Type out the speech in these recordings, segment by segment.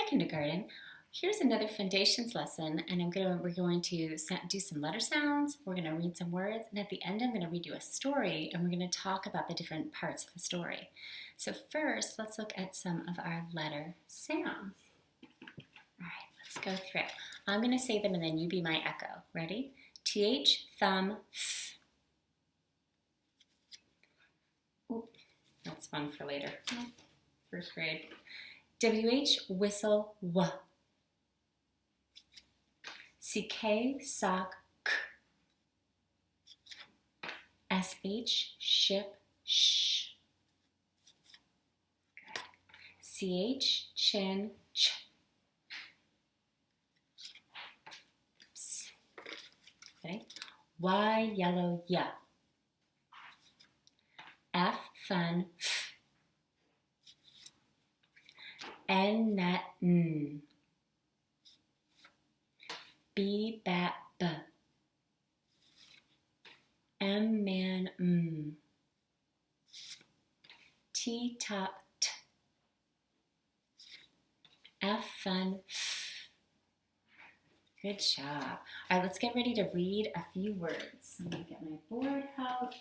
kindergarten. Here's another Fundations lesson, and we're going to do some letter sounds, we're going to read some words, and at the end I'm going to read you a story, and we're going to talk about the different parts of the story. So first, let's look at some of our letter sounds. All right, let's go through. I'm going to say them, and then you be my echo. Ready? TH, thumb, th. Ooh, that's fun for later. First grade. WH, whistle, w. CK, sock, k. SH, ship, sh. Good. CH, chin, ch. Oops. Okay. Y, yellow, ya. F, fun, f. N, nut, n. B, bat, b. M, man, m. T, top, t. F, fun, f. Good job. All right, let's get ready to read a few words. I'm going to get my board out.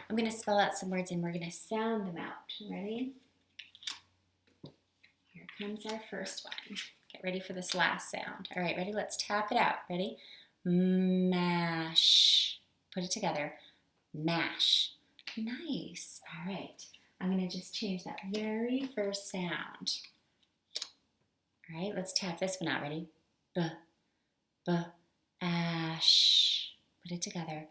I'm going to spell out some words and we're going to sound them out. Ready? Here comes our first one. Get ready for this last sound. All right, ready? Let's tap it out. Ready? Mash. Put it together. Mash. Nice. All right. I'm going to just change that very first sound. All right, let's tap this one out. Ready? B, b, ash. Put it together.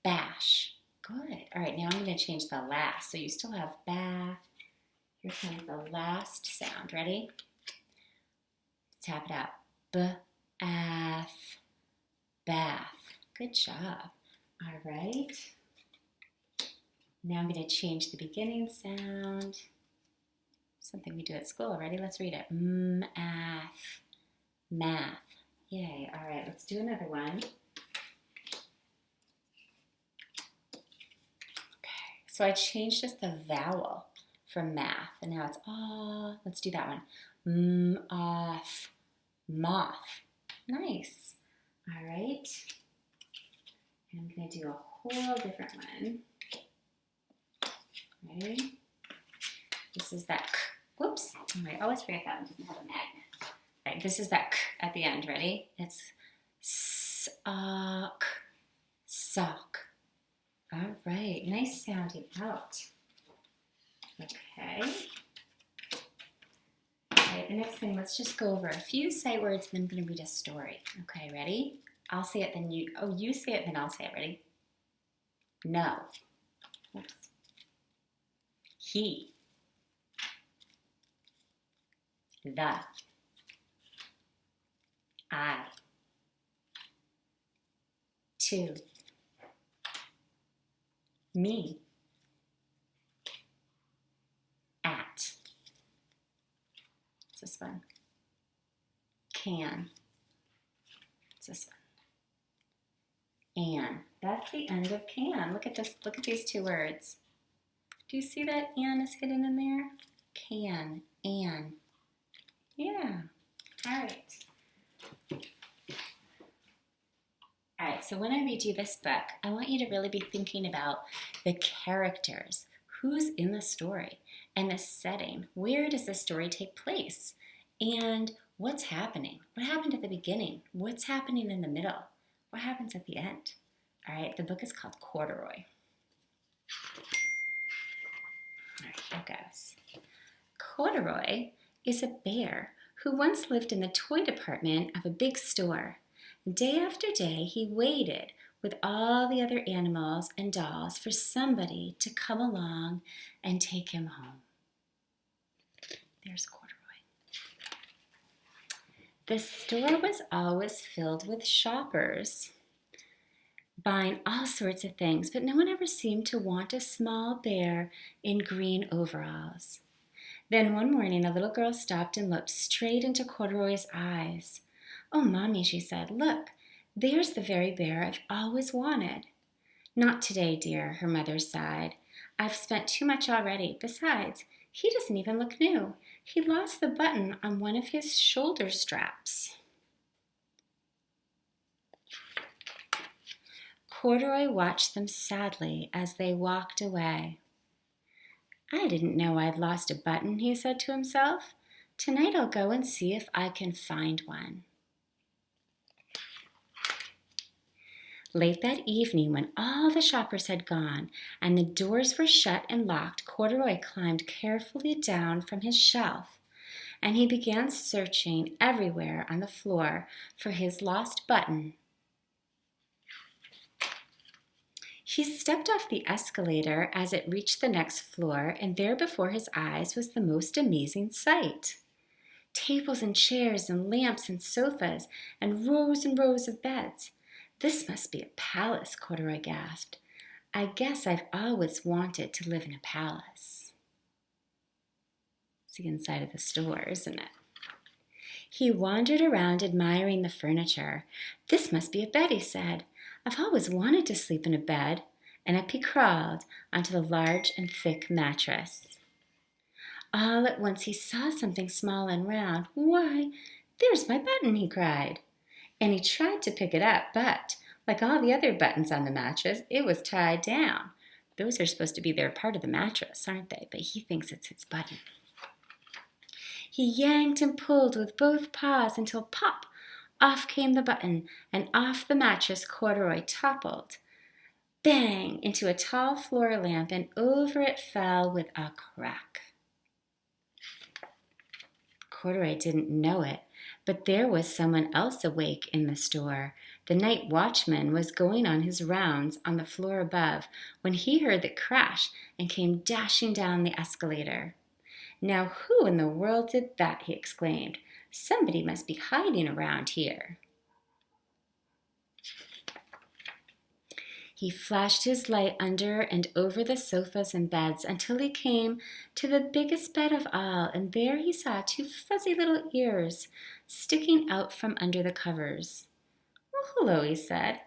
Bash. Good. All right, now I'm going to change the last. So you still have ba. Here comes the last sound. Ready? Tap it out. B-ath. Bath. Good job. All right. Now I'm going to change the beginning sound. Something we do at school. Ready? Let's read it. M-ath. Math. Yay. All right, let's do another one. Okay, so I changed just the vowel from math, and now it's ah. Let's do that one. M-off. Moth. Nice. All right. And I'm going to do a whole different one. Ready? This is that k. Whoops. I always forget that one doesn't have a magnet. All right, this is that k at the end. Ready? It's sock. Sock. All right. Nice sounding out. Okay. All right, the next thing, let's just go over a few sight words, and then I'm going to read a story. Okay, ready? I'll say it, then you say it, then I'll say it. Ready? No. Oops. He. The. I. To. Me. At. What's this one? Can. What's this one? And. That's the end of can. Look at this. Look at these two words. Do you see that and is hidden in there? Can. And. Yeah. All right. All right, so when I read you this book, I want you to really be thinking about the characters, who's in the story, and the setting. Where does the story take place? And what's happening? What happened at the beginning? What's happening in the middle? What happens at the end? All right, the book is called Corduroy. All right, here goes. Corduroy is a bear who once lived in the toy department of a big store. Day after day, he waited with all the other animals and dolls for somebody to come along and take him home. There's Corduroy. The store was always filled with shoppers, buying all sorts of things, but no one ever seemed to want a small bear in green overalls. Then one morning, a little girl stopped and looked straight into Corduroy's eyes. "Oh, Mommy," she said, "look, there's the very bear I've always wanted." "Not today, dear," her mother sighed. "I've spent too much already. Besides, he doesn't even look new. He lost the button on one of his shoulder straps. Corduroy watched them sadly as they walked away. I didn't know I'd lost a button, he said to himself. Tonight I'll go and see if I can find one. Late that evening, when all the shoppers had gone and the doors were shut and locked, Corduroy climbed carefully down from his shelf, and he began searching everywhere on the floor for his lost button. He stepped off the escalator as it reached the next floor, and there before his eyes was the most amazing sight. Tables and chairs and lamps and sofas and rows of beds. This must be a palace, Corduroy gasped. I guess I've always wanted to live in a palace. It's the inside of the store, isn't it? He wandered around admiring the furniture. This must be a bed, he said. I've always wanted to sleep in a bed. And up he crawled onto the large and thick mattress. All at once he saw something small and round. Why, there's my button, he cried. And he tried to pick it up, but, like all the other buttons on the mattress, it was tied down. Those are supposed to be their part of the mattress, aren't they? But he thinks it's his button. He yanked and pulled with both paws until pop, off came the button, and off the mattress Corduroy toppled. Bang! Into a tall floor lamp, and over it fell with a crack. Corduroy didn't know it, but there was someone else awake in the store. The night watchman was going on his rounds on the floor above when he heard the crash and came dashing down the escalator. Now who in the world did that? He exclaimed. Somebody must be hiding around here. He flashed his light under and over the sofas and beds until he came to the biggest bed of all, and there he saw two fuzzy little ears sticking out from under the covers. Well, hello, he said.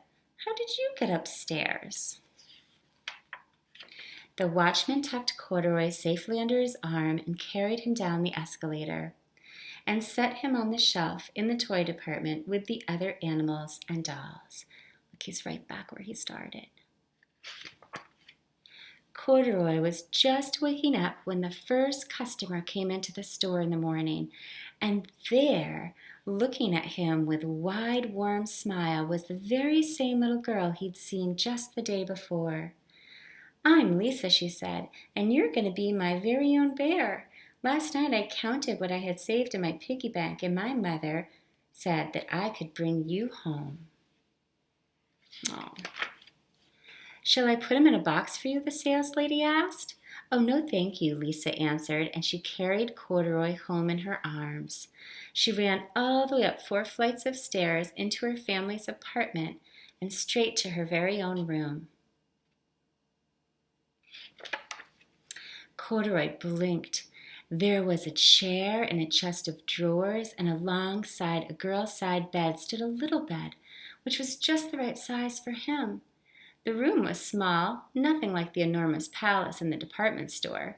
How did you get upstairs? The watchman tucked Corduroy safely under his arm and carried him down the escalator and set him on the shelf in the toy department with the other animals and dolls. Look, he's right back where he started. Corduroy was just waking up when the first customer came into the store in the morning, and there, looking at him with a wide, warm smile, was the very same little girl he'd seen just the day before. I'm Lisa, she said, and you're going to be my very own bear. Last night I counted what I had saved in my piggy bank, and my mother said that I could bring you home. Oh. Shall I put him in a box for you, the saleslady asked. Oh, no, thank you, Lisa answered, and she carried Corduroy home in her arms. She ran all the way up 4 flights of stairs into her family's apartment and straight to her very own room. Corduroy blinked. There was a chair and a chest of drawers, and alongside a girl-side bed stood a little bed, which was just the right size for him. The room was small, nothing like the enormous palace in the department store.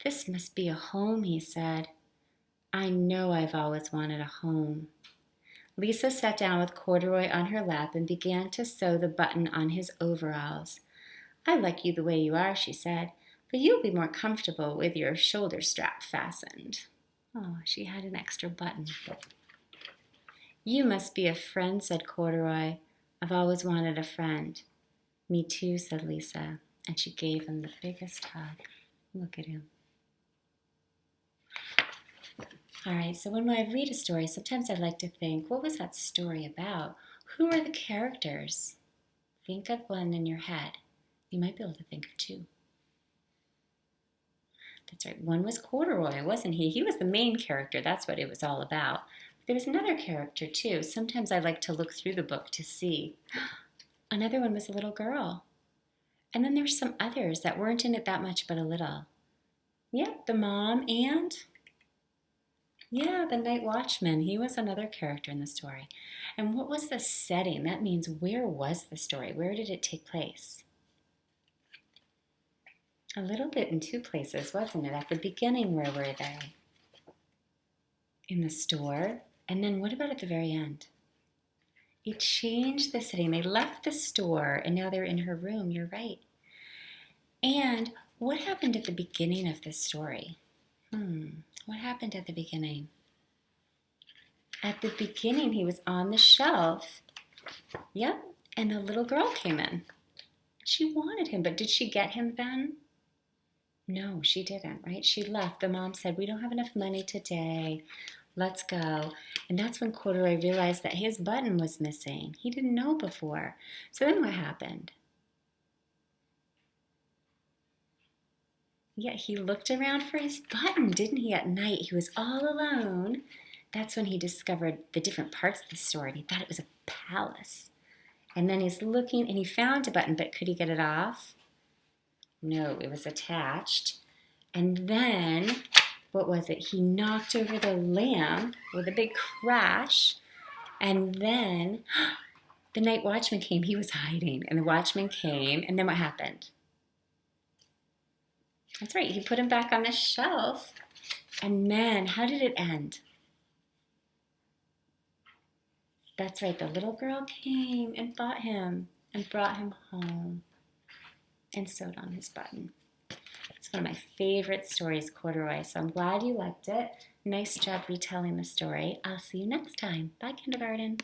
This must be a home, he said. I know I've always wanted a home. Lisa sat down with Corduroy on her lap and began to sew the button on his overalls. I like you the way you are, she said, but you'll be more comfortable with your shoulder strap fastened. Oh, she had an extra button. You must be a friend, said Corduroy. I've always wanted a friend. Me too, said Lisa, and she gave him the biggest hug. Look at him. All right, so when I read a story, sometimes I like to think, what was that story about? Who are the characters? Think of one in your head. You might be able to think of 2. That's right, one was Corduroy, wasn't he? He was the main character. That's what it was all about. There was another character, too. Sometimes I like to look through the book to see. Another one was a little girl. And then there's some others that weren't in it that much, but a little. Yep, the mom and, the night watchman. He was another character in the story. And what was the setting? That means where was the story? Where did it take place? A little bit in 2 places, wasn't it? At the beginning, where were they? in the store. And then what about at the very end? It changed the setting. They left the store and now they're in her room. You're right. And what happened at the beginning of this story? What happened at the beginning? At the beginning, he was on the shelf. Yep. And the little girl came in. She wanted him, but did she get him then? No, she didn't, right? She left. The mom said, we don't have enough money today. Let's go. And that's when Corduroy realized that his button was missing. He didn't know before. So then what happened? Yeah, he looked around for his button, didn't he? At night, he was all alone. That's when he discovered the different parts of the store, and he thought it was a palace. And then he's looking, and he found a button, but could he get it off? No, it was attached. And then, what was it? He knocked over the lamp with a big crash. And then the night watchman came. He was hiding. And the watchman came. And then what happened? That's right. He put him back on the shelf. And then, how did it end? That's right. The little girl came and bought him and brought him home and sewed on his button. It's one of my favorite stories, Corduroy, so I'm glad you liked it. Nice job retelling the story. I'll see you next time. Bye, kindergarten.